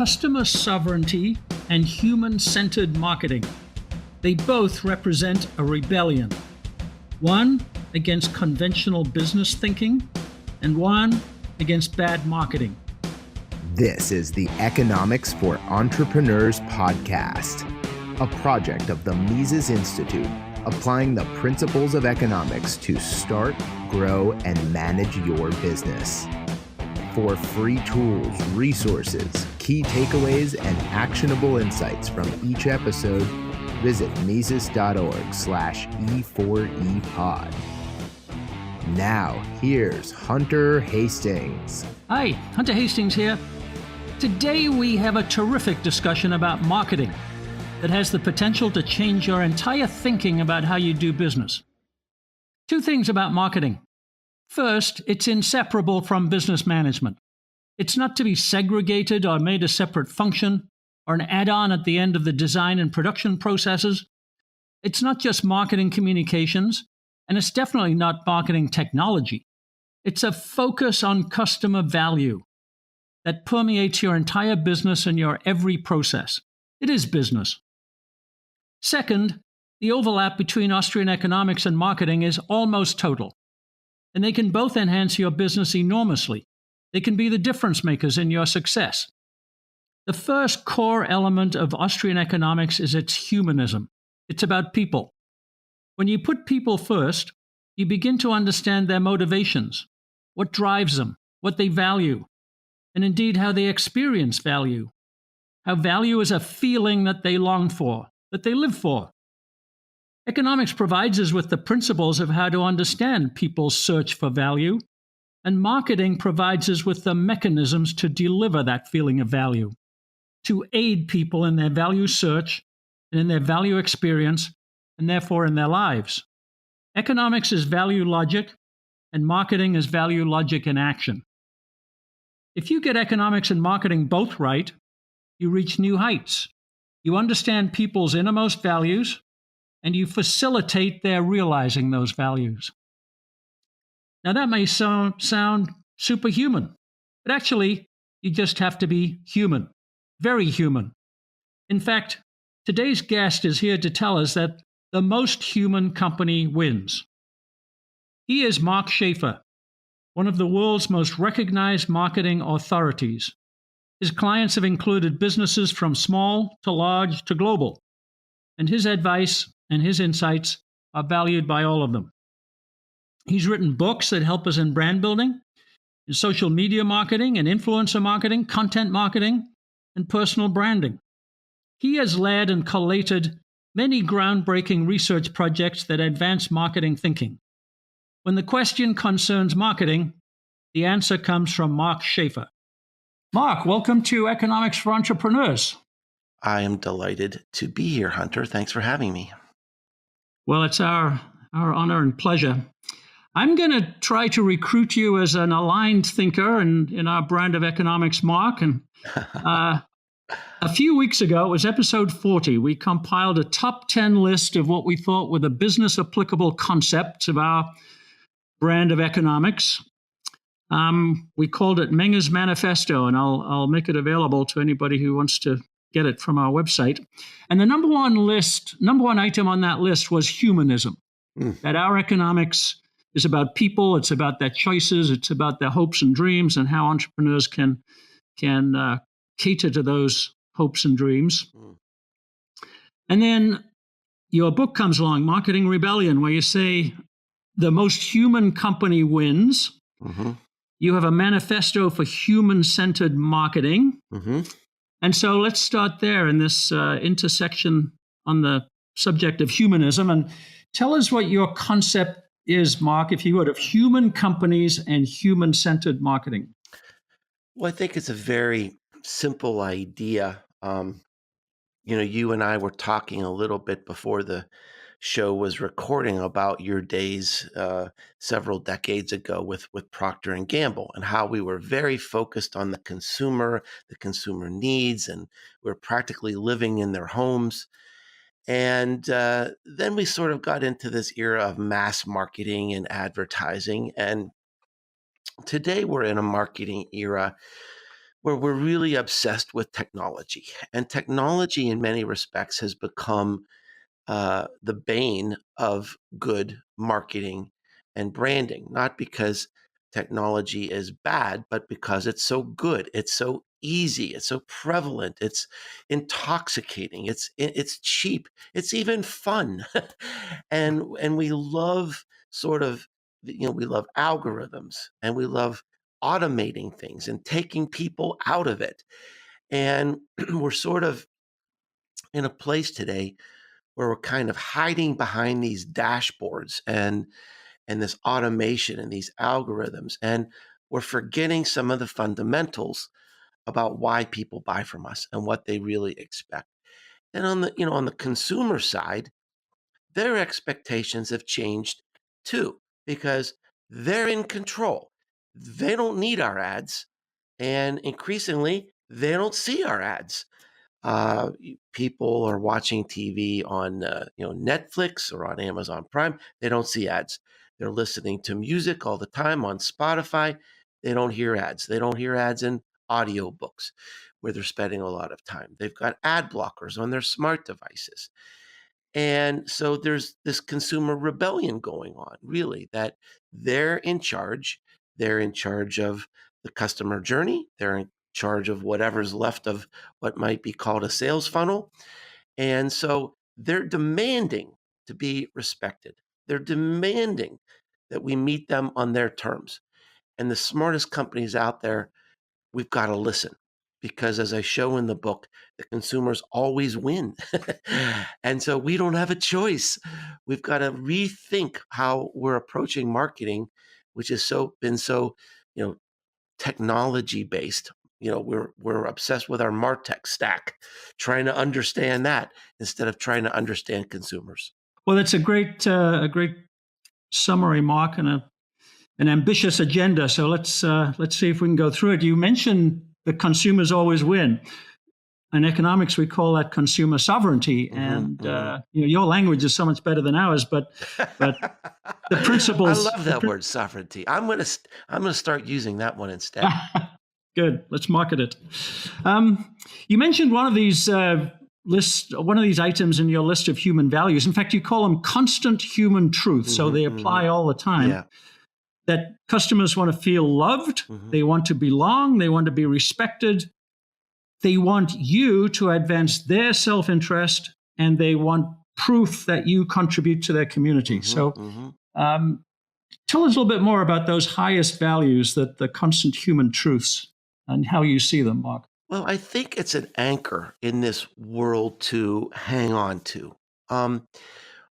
customer sovereignty and human-centered marketing. They both represent a rebellion. One against conventional business thinking, and one against bad marketing. This is the Economics for Entrepreneurs podcast, a project of the Mises Institute, applying the principles of economics to start, grow, and manage your business. For free tools, resources, key takeaways, and actionable insights from each episode, visit Mises.org/E4EPod. Now, here's Hunter Hastings. Hi, Hunter Hastings here. Today we have a terrific discussion about marketing that has the potential to change your entire thinking about how you do business. Two things about marketing. First, it's inseparable from business management. It's not to be segregated or made a separate function or an add-on at the end of the design and production processes. It's not just marketing communications, and it's definitely not marketing technology. It's a focus on customer value that permeates your entire business and your every process. It is business. Second, the overlap between Austrian economics and marketing is almost total, and they can both enhance your business enormously. They can be the difference makers in your success. The first core element of Austrian economics is its humanism. It's about people. When you put people first, you begin to understand their motivations, what drives them, what they value, and indeed how they experience value. How value is a feeling that they long for, that they live for. Economics provides us with the principles of how to understand people's search for value, and marketing provides us with the mechanisms to deliver that feeling of value, to aid people in their value search and in their value experience, and therefore in their lives. Economics is value logic, and marketing is value logic in action. If you get economics and marketing both right, you reach new heights. You understand people's innermost values, and you facilitate their realizing those values. Now that may sound superhuman, but actually, you just have to be human, very human. In fact, today's guest is here to tell us that the most human company wins. He is Mark Schaefer, one of the world's most recognized marketing authorities. His clients have included businesses from small to large to global, and his advice and his insights are valued by all of them. He's written books that help us in brand building, in social media marketing and influencer marketing, content marketing, and personal branding. He has led and collated many groundbreaking research projects that advance marketing thinking. When the question concerns marketing, the answer comes from Mark Schaefer. Mark, welcome to Economics for Entrepreneurs. I am delighted to be here, Hunter. Thanks for having me. Well, it's our honor and pleasure. I'm going to try to recruit you as an aligned thinker in our brand of economics, Mark. And a few weeks ago, it was episode 40, we compiled a top 10 list of what we thought were the business applicable concepts of our brand of economics. We called it Menger's Manifesto, and I'll make it available to anybody who wants to get it from our website. And the number one item on that list was humanism. That our economics is about people, it's about their choices, it's about their hopes and dreams, and how entrepreneurs can cater to those hopes and dreams. And then your book comes along, Marketing Rebellion, where you say the most human company wins. Mm-hmm. You have a manifesto for human-centered marketing. Mm-hmm. And so let's start there in this intersection on the subject of humanism. And tell us what your concept is, Mark, if you would, of human companies and human-centered marketing. Well, I think it's a very simple idea. You and I were talking a little bit before the show was recording about your days several decades ago with Procter & Gamble, and how we were very focused on the consumer needs, and we're practically living in their homes. And then we sort of got into this era of mass marketing and advertising. And today we're in a marketing era where we're really obsessed with technology. And technology, in many respects, has become the bane of good marketing and branding, not because technology is bad, but because it's so good. It's so easy. It's so prevalent. It's intoxicating. It's cheap. It's even fun, and we love sort of we love algorithms and we love automating things and taking people out of it. And we're sort of in a place today where we're kind of hiding behind these dashboards and this automation and these algorithms, and we're forgetting some of the fundamentals about why people buy from us and what they really expect. And on the consumer side, their expectations have changed too, because they're in control. They don't need our ads, and increasingly they don't see our ads. uh, People are watching TV on Netflix or on Amazon Prime. They don't see ads. They're listening to music all the time on Spotify. They don't hear ads. They don't hear ads in audiobooks where they're spending a lot of time. They've got ad blockers on their smart devices. And so there's this consumer rebellion going on, really, that they're in charge. They're in charge of the customer journey. They're in charge of whatever's left of what might be called a sales funnel. And so they're demanding to be respected. They're demanding that we meet them on their terms. And the smartest companies out there, we've got to listen, because as I show in the book, the consumers always win. And so we don't have a choice. We've got to rethink how we're approaching marketing, which has been so, you know, technology based. We're obsessed with our Martech stack, trying to understand that instead of trying to understand consumers. Well, that's a great summary, Mark, and an ambitious agenda. So let's see if we can go through it. You mentioned the consumers always win. In economics, we call that consumer sovereignty, and your language is so much better than ours. But the I principles. love that word, sovereignty. I'm gonna start using that one instead. Good. Let's market it. You mentioned one of these one of these items in your list of human values. In fact, you call them constant human truths, so they apply all the time. Yeah. That customers want to feel loved, they want to belong, they want to be respected, they want you to advance their self-interest, and they want proof that you contribute to their community. Tell us a little bit more about those highest values, that the constant human truths, and how you see them, Mark. Well, I think it's an anchor in this world to hang on to.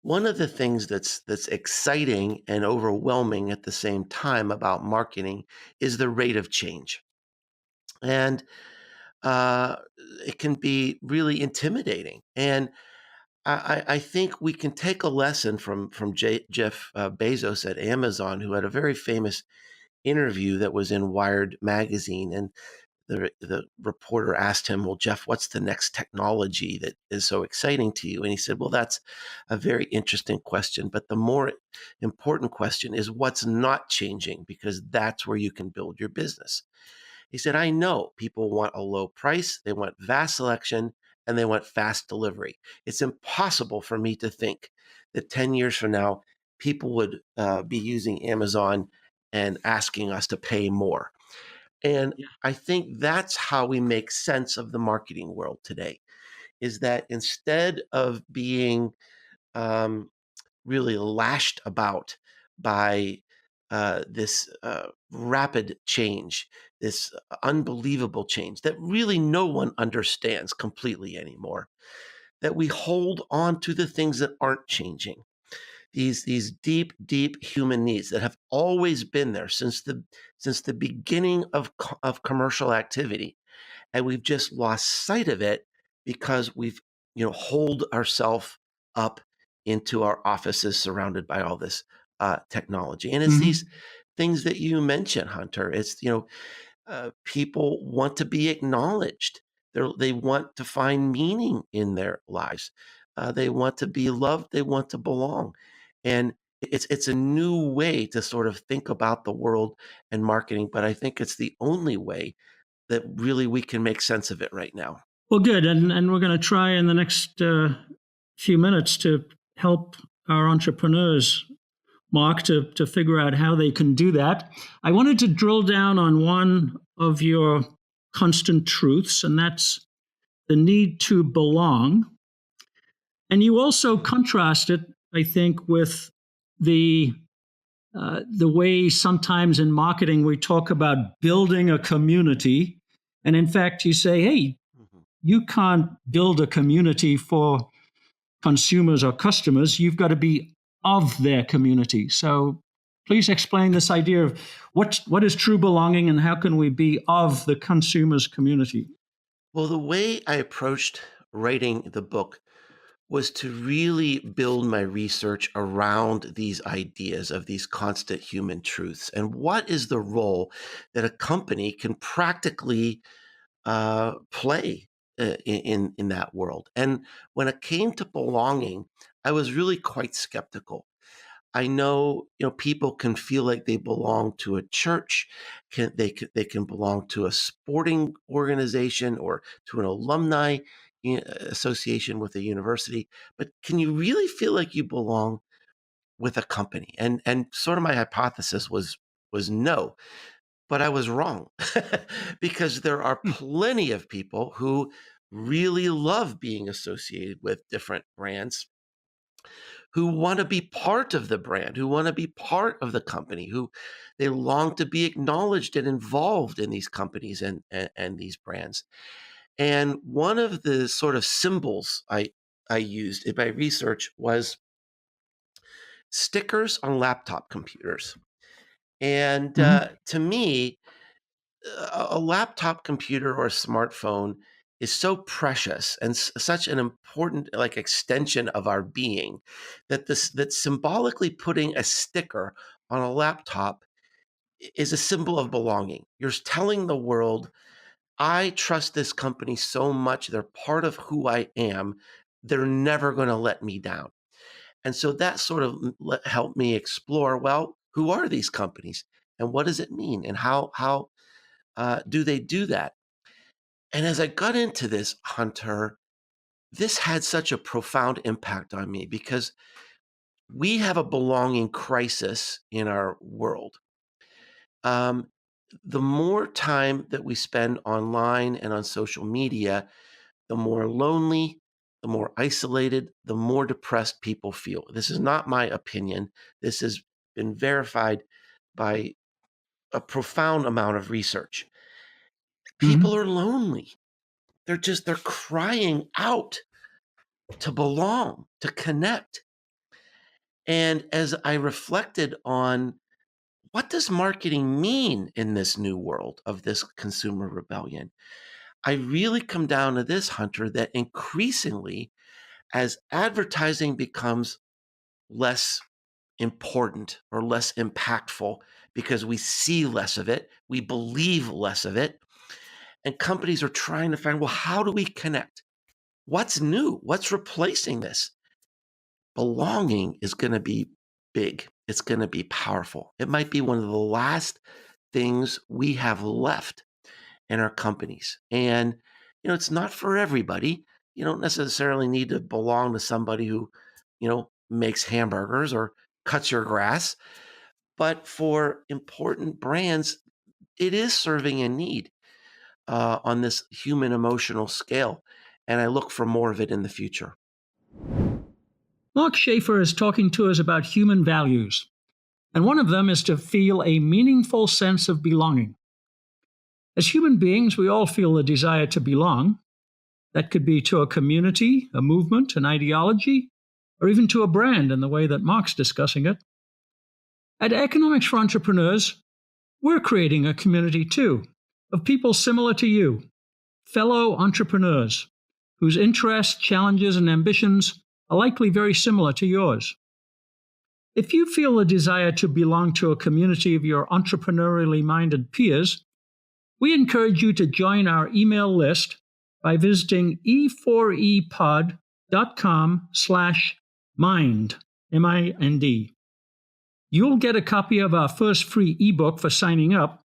One of the things that's exciting and overwhelming at the same time about marketing is the rate of change, and uh, it can be really intimidating. And I think we can take a lesson from Jeff Bezos at Amazon, who had a very famous interview that was in Wired magazine, and the reporter asked him, "Well, Jeff, what's the next technology that is so exciting to you?" And he said, "Well, that's a very interesting question, but the more important question is what's not changing, because that's where you can build your business." He said, "I know people want a low price, they want vast selection, and they want fast delivery. It's impossible for me to think that 10 years from now, people would be using Amazon and asking us to pay more." And Yeah. I think that's how we make sense of the marketing world today, is that instead of being um, really lashed about by this rapid change, this unbelievable change that really no one understands completely anymore, that we hold on to the things that aren't changing. These deep human needs that have always been there since the beginning of commercial activity, and we've just lost sight of it because we've holed ourselves up into our offices surrounded by all this technology. And it's these things that you mentioned, Hunter. It's people want to be acknowledged. They want to find meaning in their lives. They want to be loved. They want to belong. And it's a new way to sort of think about the world and marketing, but I think it's the only way that really we can make sense of it right now. Well, good. And we're going to try in the next few minutes to help our entrepreneurs, Mark, to figure out how they can do that. I wanted to drill down on one of your constant truths, and that's the need to belong. And you also contrast it, I think, with the way sometimes in marketing we talk about building a community. And in fact, you say, hey, you can't build a community for consumers or customers. You've got to be of their community. So please explain this idea of what is true belonging and how can we be of the consumer's community? Well, the way I approached writing the book was to really build my research around these ideas of these constant human truths and what is the role that a company can practically play in that world. And when it came to belonging, I was really quite skeptical. I know, people can feel like they belong to a church, they can belong to a sporting organization or to an alumni association with a university, but can you really feel like you belong with a company? And sort of my hypothesis was no, but I was wrong because there are plenty of people who really love being associated with different brands, who want to be part of the brand, who want to be part of the company, who they long to be acknowledged and involved in these companies and these brands. And one of the sort of symbols I used in my research was stickers on laptop computers. And to me, a laptop computer or a smartphone is so precious and such an important like extension of our being that symbolically putting a sticker on a laptop is a symbol of belonging. You're telling the world, I trust this company so much, they're part of who I am, they're never going to let me down. And so that sort of helped me explore, well, who are these companies and what does it mean and how do they do that? And as I got into this, Hunter, this had such a profound impact on me because we have a belonging crisis in our world. Um, the more time that we spend online and on social media, the more lonely, the more isolated, the more depressed people feel. This is not my opinion. This has been verified by a profound amount of research. People are lonely. They're crying out to belong, to connect. And as I reflected on what does marketing mean in this new world of this consumer rebellion, I really come down to this, Hunter, that increasingly as advertising becomes less important or less impactful because we see less of it, we believe less of it, and companies are trying to find, well, how do we connect? What's new? What's replacing this? Belonging is going to be big. It's going to be powerful. It might be one of the last things we have left in our companies. And, it's not for everybody. You don't necessarily need to belong to somebody who, makes hamburgers or cuts your grass. But for important brands, it is serving a need on this human emotional scale. And I look for more of it in the future. Mark Schaefer is talking to us about human values, and one of them is to feel a meaningful sense of belonging. As human beings, we all feel a desire to belong. That could be to a community, a movement, an ideology, or even to a brand in the way that Mark's discussing it. At Economics for Entrepreneurs, we're creating a community too, of people similar to you, fellow entrepreneurs, whose interests, challenges, and ambitions are likely very similar to yours. If you feel a desire to belong to a community of your entrepreneurially minded peers, we encourage you to join our email list by visiting e4epod.com/mind, M-I-N-D. You'll get a copy of our first free ebook for signing up,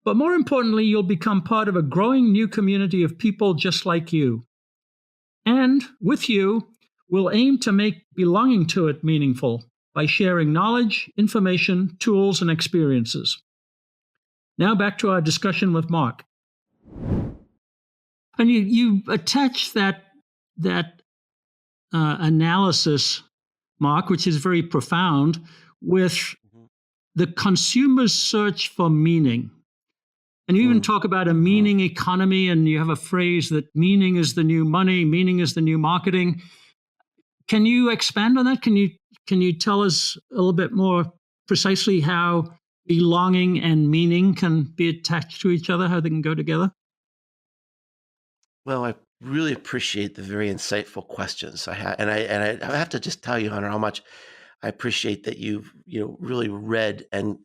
But more importantly, you'll become part of a growing new community of people just like you. And with you, we'll aim to make belonging to it meaningful by sharing knowledge, information, tools, and experiences. Now back to our discussion with Mark. And you attach that analysis, Mark, which is very profound, with the consumer's search for meaning. And you even talk about a meaning economy, and you have a phrase that meaning is the new money, meaning is the new marketing. Can you expand on that? Can you tell us a little bit more precisely how belonging and meaning can be attached to each other, how they can go together? Well, I really appreciate the very insightful questions I had, and I have to just tell you, Hunter, how much I appreciate that you've really read and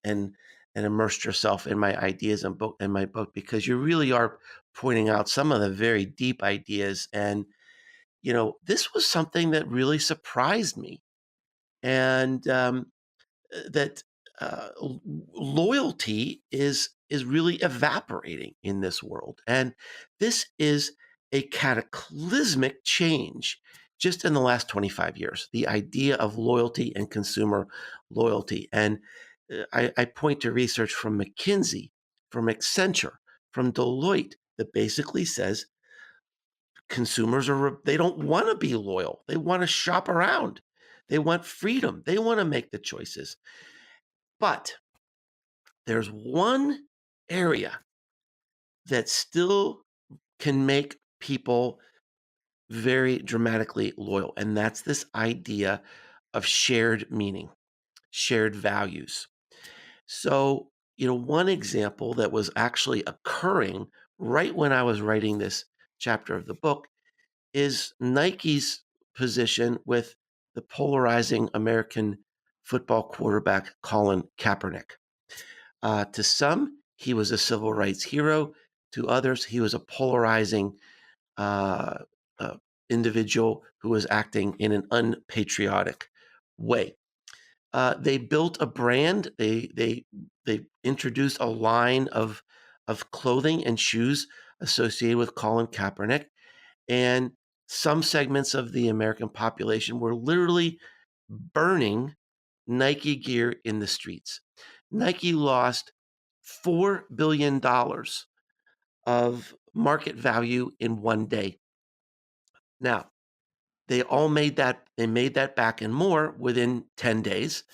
immersed yourself in my ideas and my book, because you really are pointing out some of the very deep ideas. And this was something that really surprised me, and that loyalty is really evaporating in this world, and this is a cataclysmic change just in the last 25 years. The idea of loyalty and consumer loyalty, and I point to research from McKinsey, from Accenture, from Deloitte that basically says consumers they don't want to be loyal. They want to shop around. They want freedom. They want to make the choices. But there's one area that still can make people very dramatically loyal, and that's this idea of shared meaning, shared values. So, one example that was actually occurring right when I was writing this chapter of the book is Nike's position with the polarizing American football quarterback Colin Kaepernick. To some, he was a civil rights hero. To others, he was a polarizing uh, uh, individual who was acting in an unpatriotic way. They built a brand. They introduced a line of clothing and shoes associated with Colin Kaepernick, and some segments of the American population were literally burning Nike gear in the streets. Nike lost $4 billion of market value in one day. Now, they made that back and more within 10 days,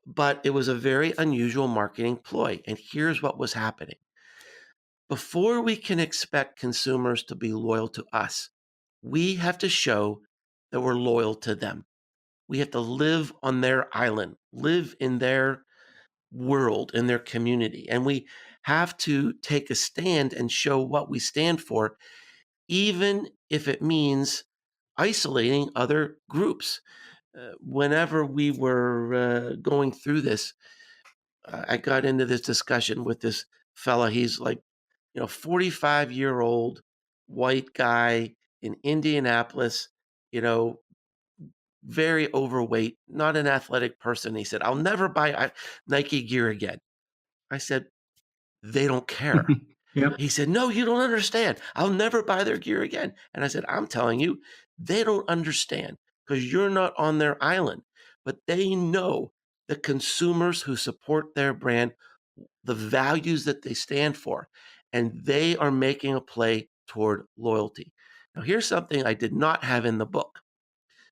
but it was a very unusual marketing ploy. And here's what was happening. Before we can expect consumers to be loyal to us, we have to show that we're loyal to them. We have to live on their island, live in their world, in their community. And we have to take a stand and show what we stand for, even if it means isolating other groups. Whenever we were going through this, I got into this discussion with this fella. He's like, 45-year-old white guy in Indianapolis, you know, very overweight, not an athletic person. He said, I'll never buy Nike gear again. I said, they don't care. Yep. He said, no, you don't understand. I'll never buy their gear again. And I said, I'm telling you, they don't understand because you're not on their island. But they know the consumers who support their brand, the values that they stand for, and they are making a play toward loyalty. Now, here's something I did not have in the book,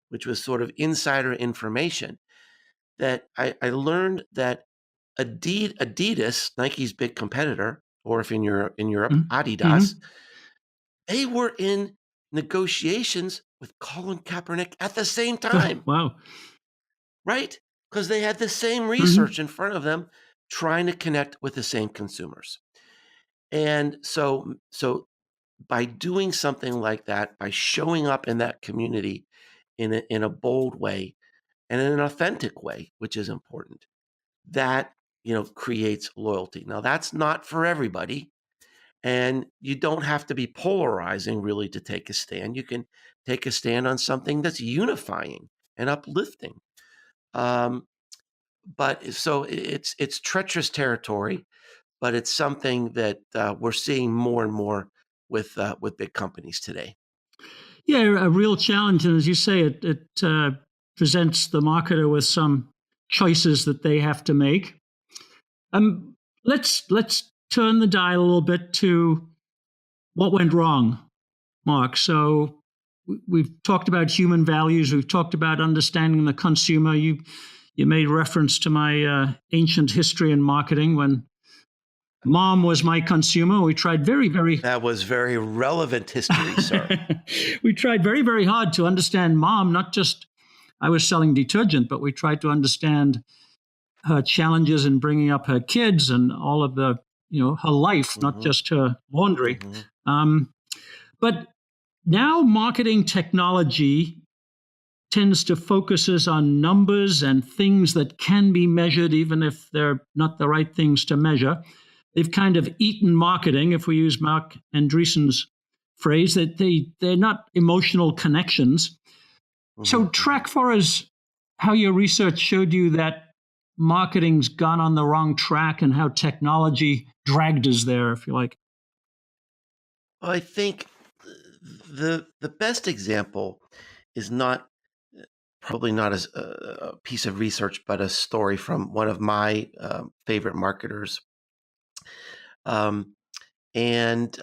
which was sort of insider information, that I learned that Adidas, Nike's big competitor, or if in Europe, Adidas, they were in negotiations with Colin Kaepernick at the same time, Wow. right? Because they had the same research in front of them, trying to connect with the same consumers. And so by doing something like that, by showing up in that community in a bold way and in an authentic way, which is important, that creates loyalty. Now, that's not for everybody, and you don't have to be polarizing really to take a stand. You can take a stand on something that's unifying and uplifting. But so it's treacherous territory, but it's something that we're seeing more and more with big companies today. Yeah, a real challenge, and as you say, it presents the marketer with some choices that they have to make. Um, let's turn the dial a little bit to what went wrong, Mark. So we've talked about human values. We've talked about understanding the consumer. You made reference to my ancient history in marketing when mom was my consumer. We tried That was very relevant history, sir. we tried very hard to understand mom. Not just I was selling detergent, but we tried to understand her challenges in bringing up her kids and all of the her life, not Hmm. just her laundry. Hmm. Um, but now marketing technology tends to focuses on numbers and things that can be measured, even if they're not the right things to measure. They've kind of eaten marketing, if we use Mark Andreessen's phrase, that they're not emotional connections. Hmm. So Hmm. track for us how your research showed you that marketing's gone on the wrong track and how technology dragged us there, if you like. Well, I think the best example is not probably not as a piece of research, but a story from one of my favorite marketers. Um, and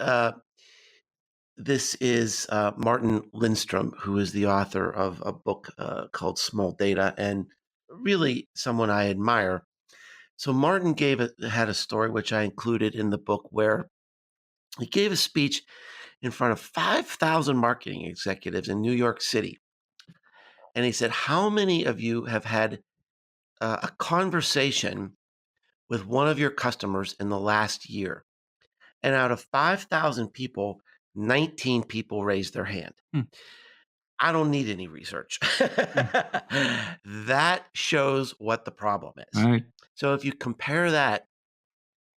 This is Martin Lindstrom, who is the author of a book called Small Data, and really someone I admire. So Martin had a story which I included in the book where he gave a speech in front of 5,000 marketing executives in New York City, and he said, "How many of you have had a conversation with one of your customers in the last year?" And out of 5,000 people, 19 people raised their hand. Hmm. I don't need any research. Yeah. That shows what the problem All is. right. So if you compare that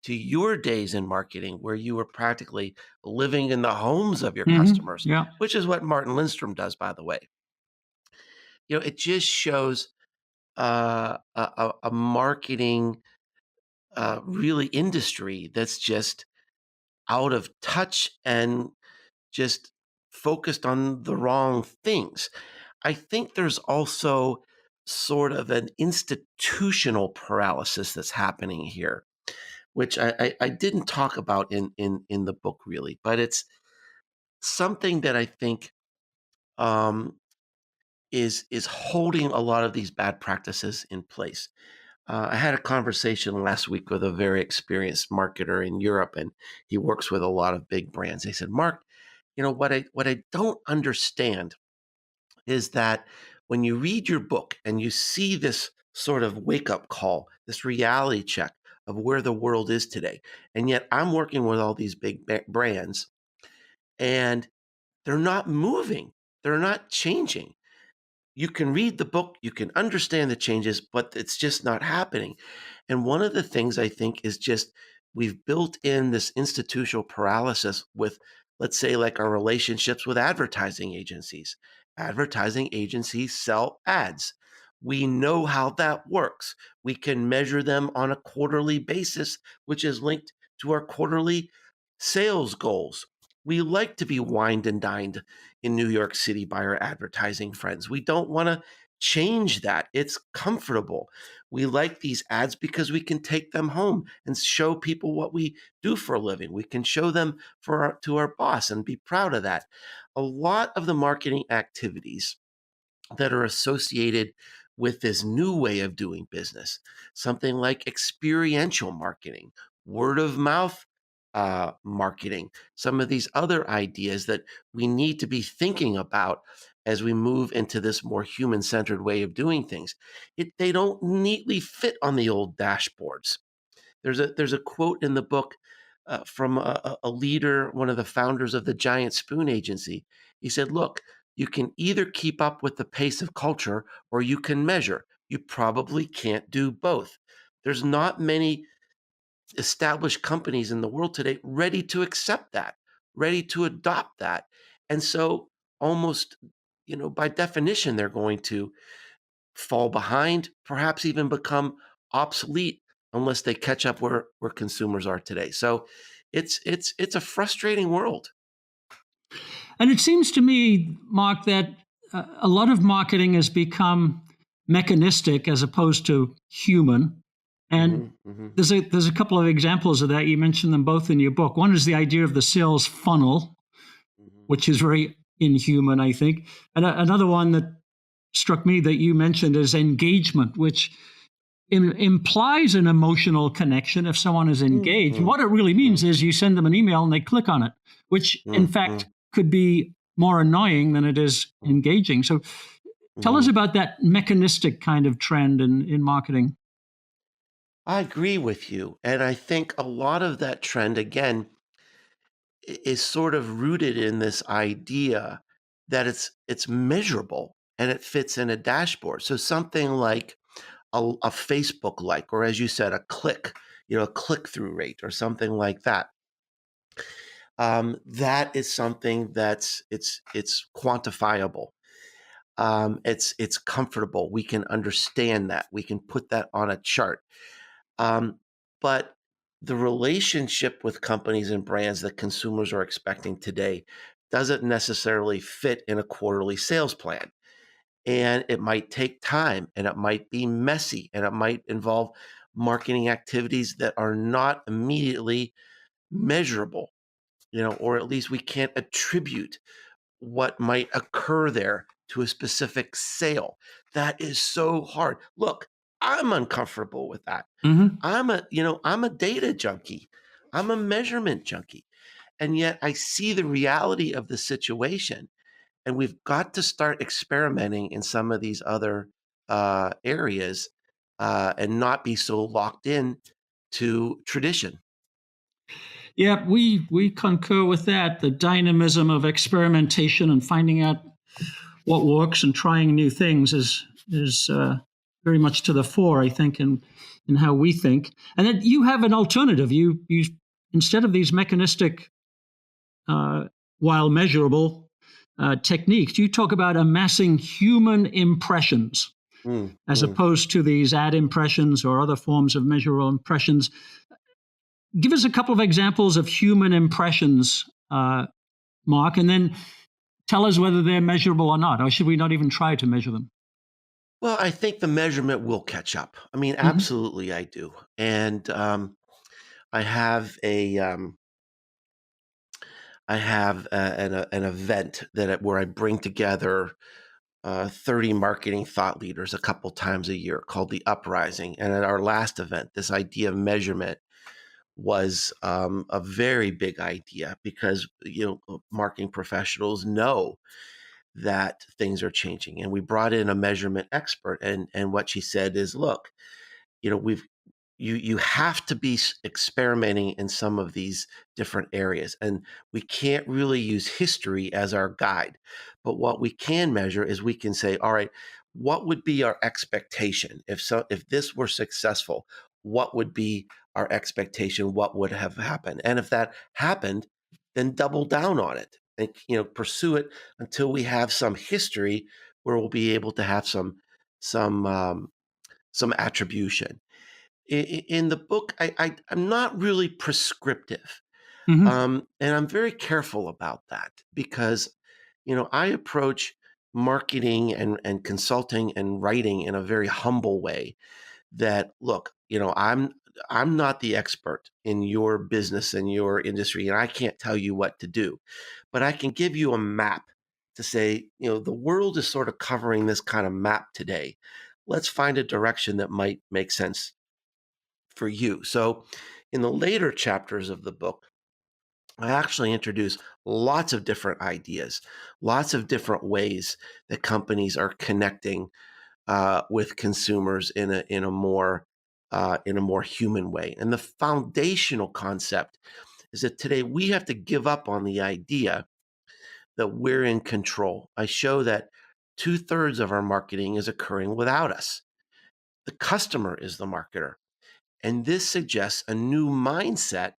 to your days in marketing, where you were practically living in the homes of your customers, Yeah. which is what Martin Lindstrom does, by the way, it just shows a marketing really industry that's just out of touch and just focused on the wrong things. I think there's also sort of an institutional paralysis that's happening here, which I didn't talk about in the book really, but it's something that I think um, is holding a lot of these bad practices in place. I had a conversation last week with a very experienced marketer in Europe, and he works with a lot of big brands. They said, "Mark, what I don't understand is that when you read your book and you see this sort of wake up call, this reality check of where the world is today, and yet I'm working with all these big brands, and they're not moving, they're not changing. You can read the book, you can understand the changes, but it's just not happening." And one of the things I think is just we've built in this institutional paralysis with, let's say, like our relationships with advertising agencies. Advertising agencies sell ads. We know how that works. We can measure them on a quarterly basis, which is linked to our quarterly sales goals. We like to be wined and dined in New York City by our advertising friends. We don't want to change that. It's comfortable. We like these ads because we can take them home and show people what we do for a living. We can show them to our boss and be proud of that. A lot of the marketing activities that are associated with this new way of doing business, something like experiential marketing, word of mouth marketing, some of these other ideas that we need to be thinking about as we move into this more human centered way of doing things. They don't neatly fit on the old dashboards. There's a quote in the book from a leader, one of the founders of the Giant Spoon Agency. He said, "Look, you can either keep up with the pace of culture or you can measure. You probably can't do both." There's not many established companies in the world today ready to accept that, ready to adopt that. And so almost, by definition, they're going to fall behind, perhaps even become obsolete unless they catch up where consumers are today. So it's a frustrating world. And it seems to me, Mark, that a lot of marketing has become mechanistic as opposed to human. And Hmm. Hmm. there's a couple of examples of that. You mentioned them both in your book. One is the idea of the sales funnel, Hmm. which is very inhuman, I think. And another one that struck me that you mentioned is engagement, which implies an emotional connection if someone is engaged. And Hmm. what it really Hmm. means is you send them an email and they click on it, which in fact could be more annoying than it is engaging. So tell us Hmm. about that mechanistic kind of trend in marketing. I agree with you. And I think a lot of that trend, again, is sort of rooted in this idea that it's measurable and it fits in a dashboard. So something like a Facebook like, or as you said, a click, a click through rate or something like that. That is something it's quantifiable. It's comfortable. We can understand that. We can put that on a chart. But the relationship with companies and brands that consumers are expecting today doesn't necessarily fit in a quarterly sales plan. And it might take time and it might be messy and it might involve marketing activities that are not immediately measurable, or at least we can't attribute what might occur there to a specific sale. That is so hard. Look, I'm uncomfortable with that. Mm-hmm. I'm a data junkie. I'm a measurement junkie. And yet I see the reality of the situation. And we've got to start experimenting in some of these other areas and not be so locked in to tradition. Yeah, we concur with that. The dynamism of experimentation and finding out what works and trying new things is very much to the fore, I think, in how we think. And then you have an alternative. You instead of these mechanistic, uh, while measurable techniques, you talk about amassing human impressions Mm, as mm. opposed to these ad impressions or other forms of measurable impressions. Give us a couple of examples of human impressions, Mark, and then tell us whether they're measurable or not, or should we not even try to measure them? Well, I think the measurement will catch up. I mean, Mm-hmm. absolutely, I do. And I have an event where I bring together 30 marketing thought leaders a couple times a year called the Uprising. And at our last event, this idea of measurement was a very big idea because marketing professionals know that things are changing. And we brought in a measurement expert, and what she said is, look, we've you have to be experimenting in some of these different areas, and we can't really use history as our guide. But what we can measure is we can say, all right, what would be our expectation if this were successful? What would be our expectation? What would have happened? And if that happened, then double down on it and pursue it until we have some history where we'll be able to have some some attribution. In the book, I'm not really prescriptive, Mm-hmm. and I'm very careful about that because I approach marketing and consulting and writing in a very humble way. That, look, I'm not the expert in your business and your industry, and I can't tell you what to do, but I can give you a map to say, the world is sort of covering this kind of map today. Let's find a direction that might make sense for you. So, in the later chapters of the book, I actually introduce lots of different ideas, lots of different ways that companies are connecting with consumers in a more human way. And the foundational concept is that today we have to give up on the idea that we're in control. I show that 2/3 of our marketing is occurring without us. The customer is the marketer. And this suggests a new mindset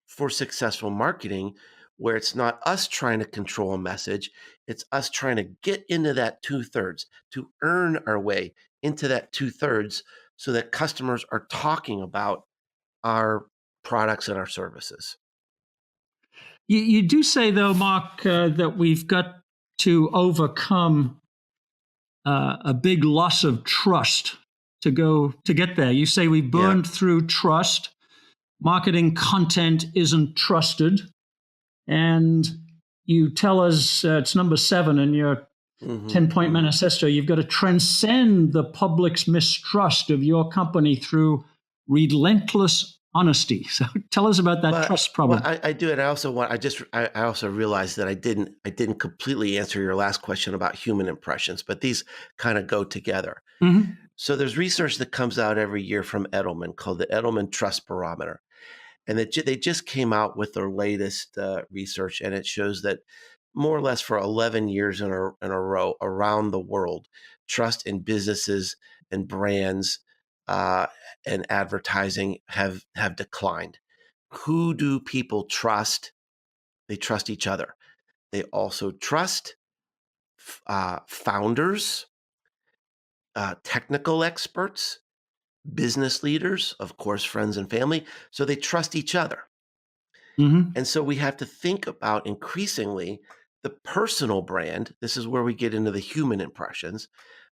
for successful marketing where it's not us trying to control a message, it's us trying to get into that 2/3, to earn our way into that 2/3 so that customers are talking about our products and our services. You do say, though, Mark, that we've got to overcome a big loss of trust to get there. You say we Yeah. burned through trust. Marketing content isn't trusted, and you tell us it's number 7 in your Mm-hmm, 10-point mm-hmm. manifesto. You've got to transcend the public's mistrust of your company through relentless honesty. So tell us about that trust Well, problem. I do, and I also want. I also realized that I didn't completely answer your last question about human impressions, but these kind of go together. Mm-hmm. So there's research that comes out every year from Edelman called the Edelman Trust Barometer, and they just came out with their latest research, and it shows that more or less for 11 years in a row around the world, trust in businesses and brands uh, and advertising have declined. Who do people trust? They trust each other. They also trust founders, technical experts, business leaders, of course, friends and family. So they trust each other. Mm-hmm. And so we have to think about increasingly the personal brand. This is where we get into the human impressions.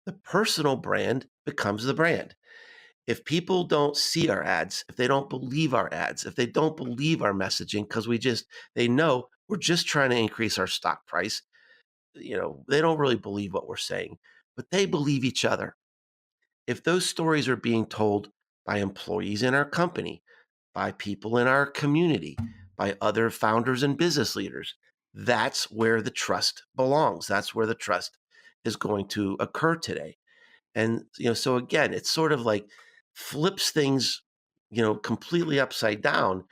The personal brand becomes the brand. If people don't see our ads, if they don't believe our ads, if they don't believe our messaging, because they know we're just trying to increase our stock price, they don't really believe what we're saying, but they believe each other. If those stories are being told by employees in our company, by people in our community, by other founders and business leaders, that's where the trust belongs. That's where the trust is going to occur today. And so again, it's sort of like flips things, completely upside down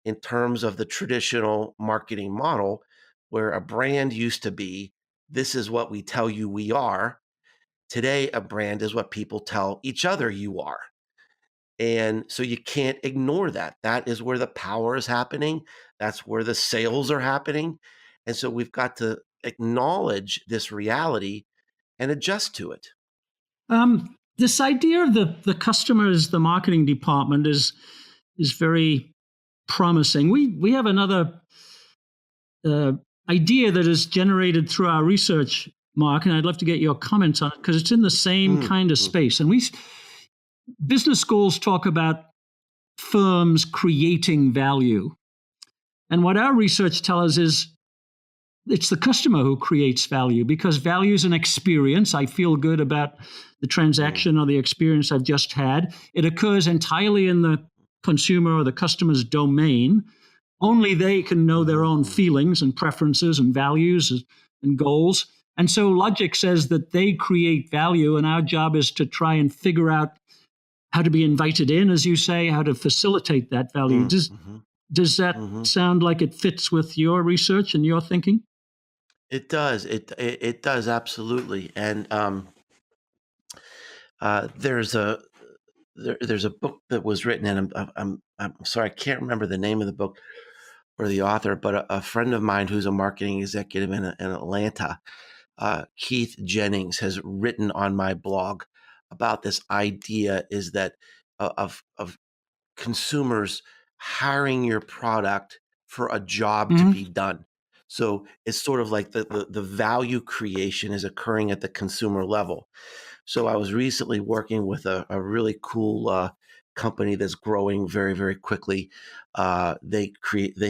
in terms of the traditional marketing model, where a brand used to be, this is what we tell you we are. Today, a brand is what people tell each other you are. And so you can't ignore that. That is where the power is happening. That's where the sales are happening. And so we've got to acknowledge this reality and adjust to it. This idea of the customer as the marketing department is very promising. We have another uh, idea that is generated through our research, Mark, and I'd love to get your comments on it because it's in the same kind of Mm-hmm. space. And business schools talk about firms creating value, and what our research tells us is it's the customer who creates value because value is an experience. I feel good about the transaction or the experience I've just had. It occurs entirely in the consumer or the customer's domain. Only they can know their own Mm-hmm. feelings and preferences and values and goals. And so logic says that they create value, and our job is to try and figure out how to be invited in, as you say, how to facilitate that value. Mm-hmm. Does that Mm-hmm. sound like it fits with your research and your thinking? It does. It does absolutely. And there's a book that was written, and I'm sorry, I can't remember the name of the book or the author, but a friend of mine who's a marketing executive in Atlanta, Keith Jennings, has written on my blog about this idea is that of consumers hiring your product for a job to Mm-hmm. be done. So it's sort of like the value creation is occurring at the consumer level. So I was recently working with a really cool company that's growing very, very quickly. They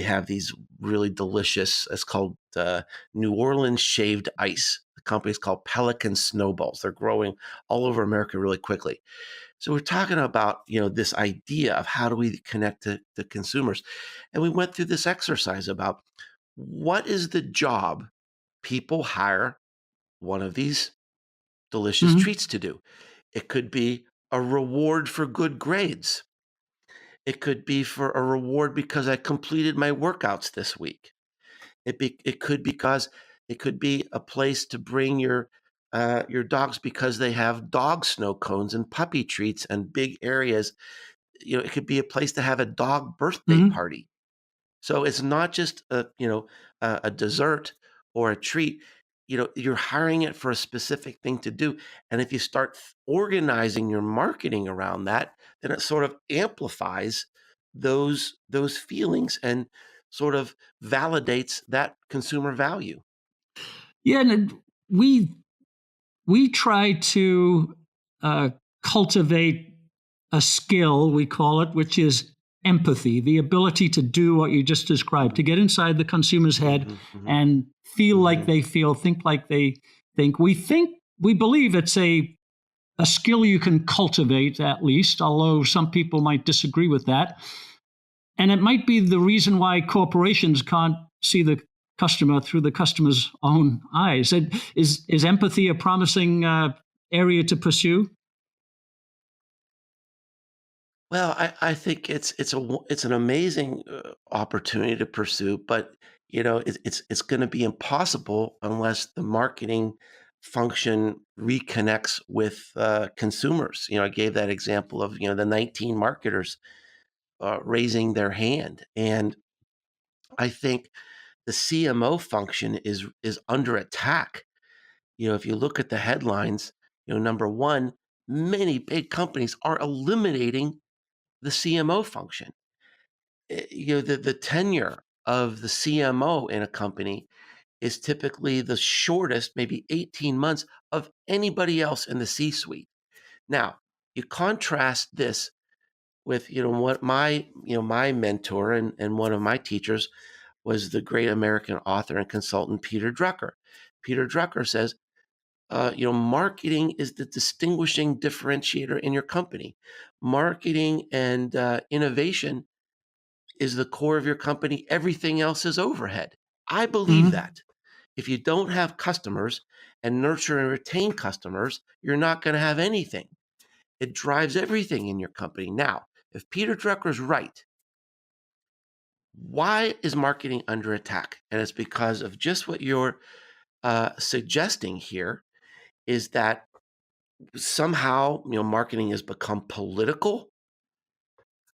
have these really delicious, it's called New Orleans shaved ice. The company is called Pelican Snowballs. They're growing all over America really quickly. So we're talking about, this idea of how do we connect to consumers. And we went through this exercise about what is the job people hire one of these delicious Mm-hmm. treats to do. It could be a reward for good grades. It could be for a reward because I completed my workouts this week. It could be a place to bring your dogs because they have dog snow cones and puppy treats and big areas. It could be a place to have a dog birthday Mm-hmm. party. So it's not just a dessert or a treat. you're hiring it for a specific thing to do. And if you start organizing your marketing around that, then it sort of amplifies those feelings and sort of validates that consumer value. Yeah, and we try to uh, cultivate a skill, we call it, which is empathy, the ability to do what you just described, to get inside the consumer's head Hmm. Hmm. and feel like Hmm. they feel, think like they think. We believe it's a skill you can cultivate at least, although some people might disagree with that. And it might be the reason why corporations can't see the customer through the customer's own eyes. Is empathy a promising area to pursue? Well, I think it's an amazing opportunity to pursue, but it's going to be impossible unless the marketing function reconnects with consumers. I gave that example of the 19 marketers raising their hand, and I think the CMO function is under attack. If you look at the headlines, number one, many big companies are eliminating the CMO function. The tenure of the CMO in a company is typically the shortest, maybe 18 months of anybody else in the C-suite. Now, you contrast this with, what my mentor and one of my teachers was the great American author and consultant Peter Drucker. Peter Drucker says, marketing is the distinguishing differentiator in your company. Marketing and innovation is the core of your company. Everything else is overhead. I believe Mm-hmm. that. If you don't have customers and nurture and retain customers, you're not going to have anything. It drives everything in your company. Now, if Peter Drucker's right, why is marketing under attack? And it's because of just what you're suggesting here is that somehow, marketing has become political.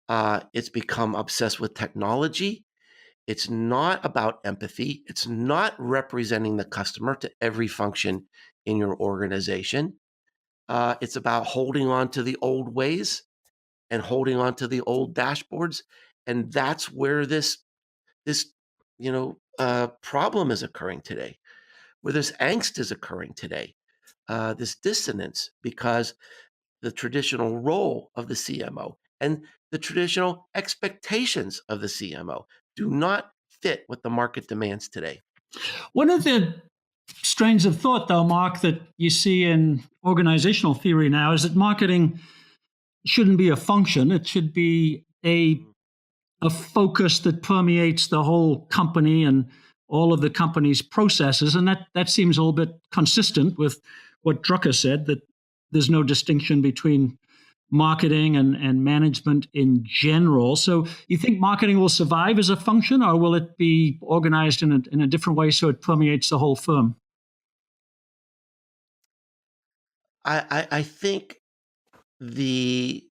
It's become obsessed with technology. It's not about empathy. It's not representing the customer to every function in your organization. It's about holding on to the old ways and holding on to the old dashboards, and that's where this problem is occurring today, where this angst is occurring today, this dissonance because the traditional role of the CMO and the traditional expectations of the CMO do not fit what the market demands today. One of the strains of thought, though, Mark, that you see in organizational theory now is that marketing shouldn't be a function. It should be a focus that permeates the whole company and all of the company's processes. And that seems a little bit consistent with what Drucker said, that there's no distinction between marketing and management in general. So you think marketing will survive as a function, or will it be organized in a different way so it permeates the whole firm? I think the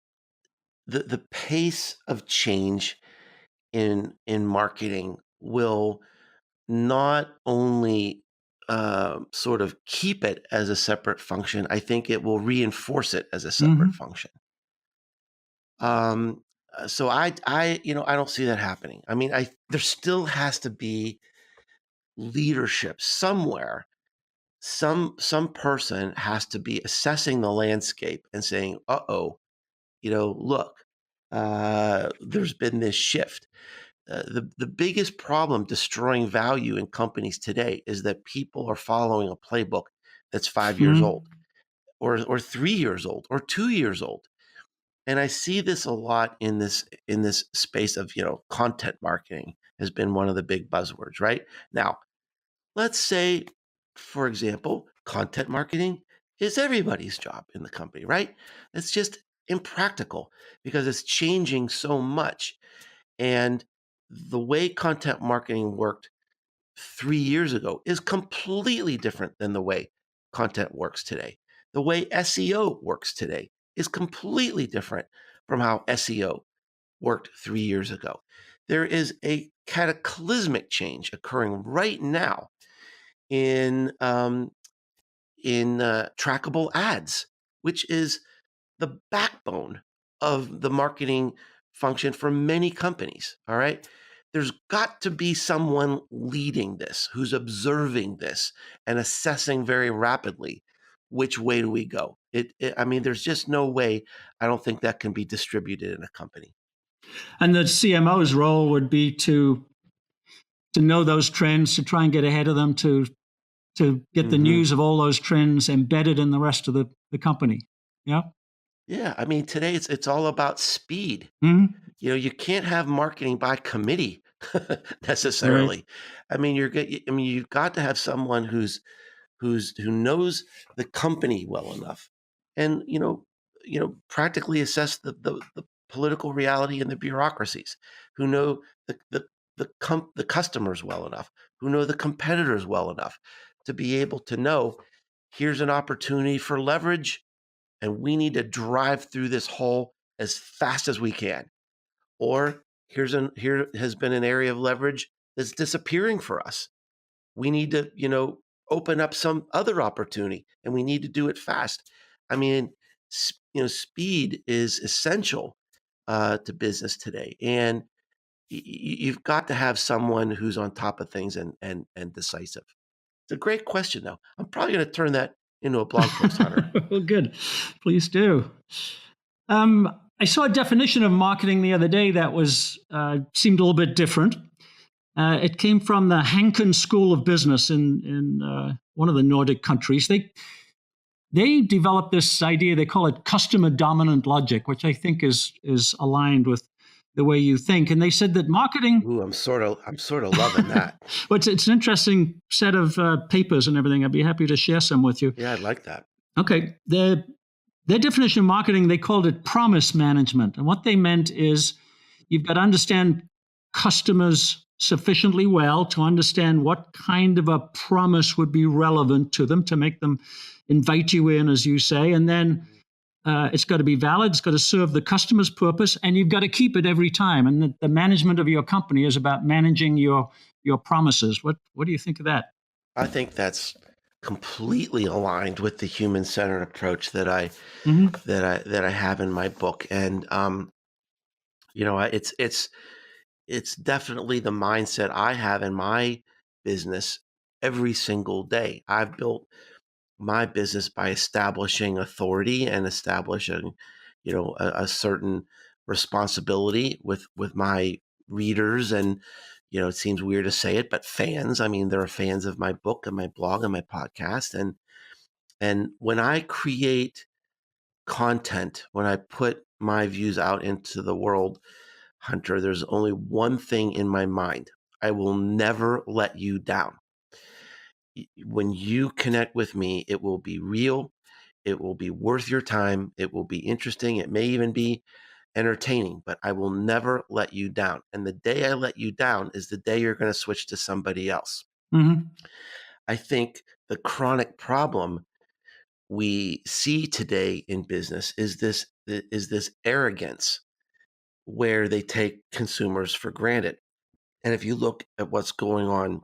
the pace of change in marketing will not only sort of keep it as a separate function. I think it will reinforce it as a separate Mm-hmm. function. Um, I don't see that happening. I mean, there still has to be leadership somewhere. Some person has to be assessing the landscape and saying, "Uh-oh, look, there's been this shift." The biggest problem destroying value in companies today is that people are following a playbook that's 5 years Mm-hmm. old, or 3 years old, or 2 years old. And I see this a lot in this space of content marketing has been one of the big buzzwords. Right now, let's say, for example, content marketing is everybody's job in the company. Right? It's just impractical because it's changing so much. And the way content marketing worked 3 years ago is completely different than the way content works today. The way SEO works today is completely different from how SEO worked 3 years ago. There is a cataclysmic change occurring right now in trackable ads, which is the backbone of the marketing function for many companies. All right. There's got to be someone leading this, who's observing this and assessing very rapidly which way do we go. I mean, there's just no way. I don't think that can be distributed in a company. And the CMO's role would be to know those trends, to try and get ahead of them, to get the Hmm. news of all those trends embedded in the rest of the company. Yeah. Yeah, I mean, today it's all about speed. Mm-hmm. You can't have marketing by committee Right. necessarily. I mean, I mean, you've got to have someone who knows the company well enough, and practically assess the political reality and the bureaucracies, who know the customers well enough, who know the competitors well enough to be able to know here's an opportunity for leverage, and we need to drive through this hole as fast as we can. Or here has been an area of leverage that's disappearing for us. We need to, open up some other opportunity, and we need to do it fast. I mean, speed is essential to business today, and you've got to have someone who's on top of things and decisive. It's a great question, though. I'm probably going to turn that into a blog post, Hunter. Well, good. Please do. I saw a definition of marketing the other day that was seemed a little bit different. It came from the Hanken School of Business in one of the Nordic countries. They developed this idea. They call it customer dominant logic, which I think is aligned with the way you think. And they said that marketing. Ooh, I'm sort of loving that. Well, it's an interesting set of papers and everything. I'd be happy to share some with you. Yeah, I'd like that. Okay, their definition of marketing, they called it promise management. And what they meant is you've got to understand customers sufficiently well to understand what kind of a promise would be relevant to them to make them invite you in, as you say. And then it's got to be valid, it's got to serve the customer's purpose, and you've got to keep it every time. And the management of your company is about managing your promises. What do you think of that? I think that's completely aligned with the human-centered approach that I Mm-hmm. that I have in my book, and it's definitely the mindset I have in my business every single day. I've built my business by establishing authority and establishing, a certain responsibility with my readers, and it seems weird to say it, but fans. I mean, there are fans of my book and my blog and my podcast, and when I create content, when I put my views out into the world, Hunter, there's only one thing in my mind. I will never let you down. When you connect with me, it will be real. It will be worth your time. It will be interesting. It may even be entertaining, but I will never let you down. And the day I let you down is the day you're going to switch to somebody else. Mm-hmm. I think the chronic problem we see today in business is this arrogance where they take consumers for granted. And if you look at what's going on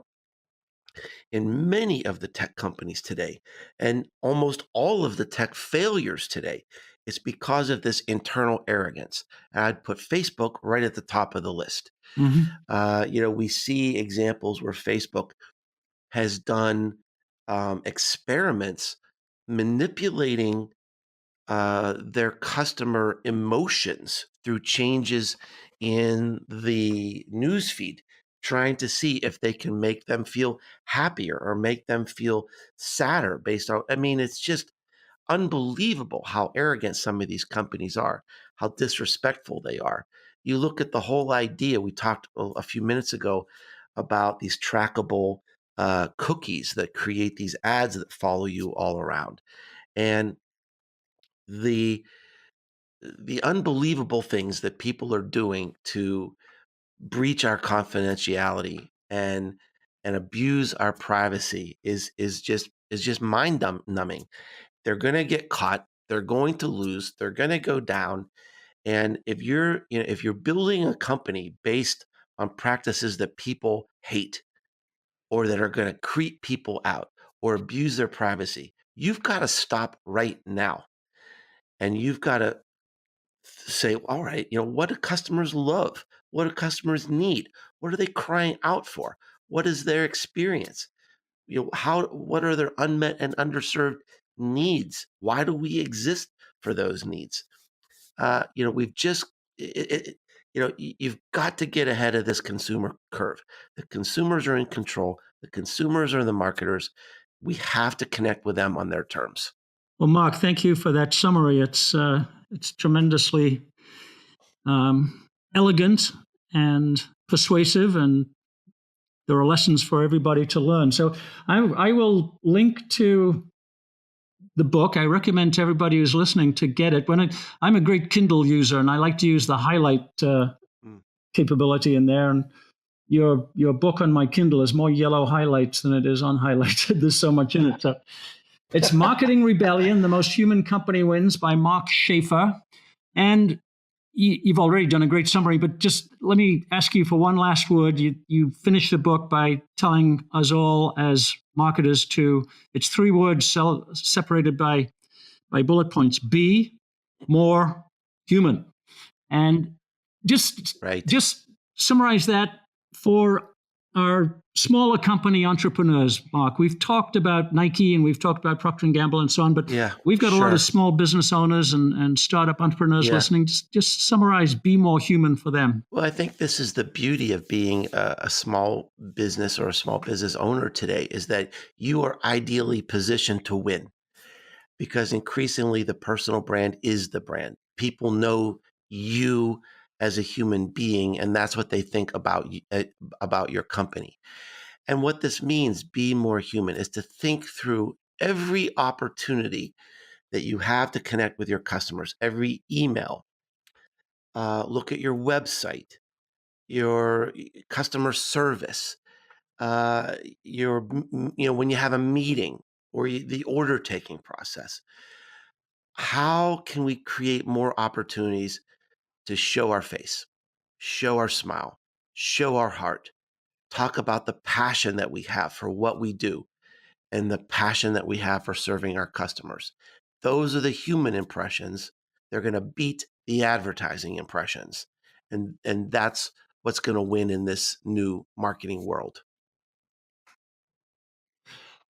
in many of the tech companies today, and almost all of the tech failures today, it's because of this internal arrogance. And I'd put Facebook right at the top of the list. Mm-hmm. We see examples where Facebook has done experiments manipulating their customer emotions through changes in the newsfeed, trying to see if they can make them feel happier or make them feel sadder based on. I mean, it's just unbelievable how arrogant some of these companies are, how disrespectful they are. You look at the whole idea, we talked a few minutes ago about these trackable cookies that create these ads that follow you all around. And the the unbelievable things that people are doing to breach our confidentiality and abuse our privacy is just numbing. They're going to get caught. They're going to lose. They're going to go down. And if you're building a company based on practices that people hate, or that are going to creep people out or abuse their privacy, you've got to stop right now. And you've got to say, all right, what do customers love? What do customers need? What are they crying out for? What is their experience? What are their unmet and underserved needs? Why do we exist for those needs? We've just, you've got to get ahead of this consumer curve. The consumers are in control. The consumers are the marketers. We have to connect with them on their terms. Well, Mark, thank you for that summary. It's tremendously elegant and persuasive, and there are lessons for everybody to learn. So I will link to the book. I recommend to everybody who's listening to get it. I'm a great Kindle user, and I like to use the highlight capability in there. And your book on my Kindle is more yellow highlights than it is unhighlighted. There's so much in it. So it's Marketing Rebellion: The Most Human Company Wins by Mark Schaefer. And you've already done a great summary, but just let me ask you for one last word. You finish the book by telling us all as marketers it's 3 words separated by bullet points: be more human. And just summarize that for our smaller company entrepreneurs, Mark. We've talked about Nike and we've talked about Procter & Gamble and so on, but we've got a lot of small business owners and startup entrepreneurs listening. Just summarize, be more human for them. Well, I think this is the beauty of being a small business or a small business owner today, is that you are ideally positioned to win, because increasingly the personal brand is the brand. People know you as a human being, and that's what they think about your company. And what this means, be more human, is to think through every opportunity that you have to connect with your customers, every email. Look at your website, your customer service, when you have a meeting or the order taking process. How can we create more opportunities to show our face, show our smile, show our heart, talk about the passion that we have for what we do and the passion that we have for serving our customers? Those are the human impressions. They're going to beat the advertising impressions. And that's what's going to win in this new marketing world.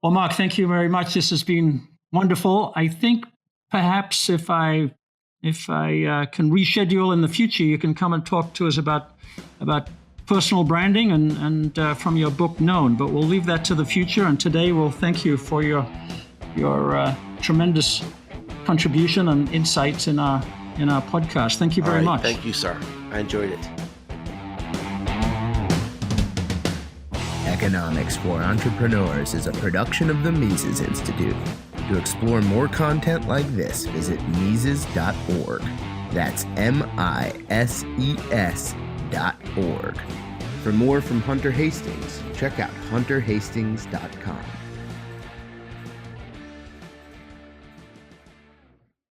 Well, Mark, thank you very much. This has been wonderful. I think perhaps if I can reschedule in the future, you can come and talk to us about personal branding and from your book Known. But we'll leave that to the future. And today we'll thank you for your tremendous contribution and insights in our podcast. Thank you very much. Thank you, sir. I enjoyed it. Economics for Entrepreneurs is a production of the Mises Institute. To explore more content like this, visit Mises.org. That's MISES.org. For more from Hunter Hastings, check out hunterhastings.com.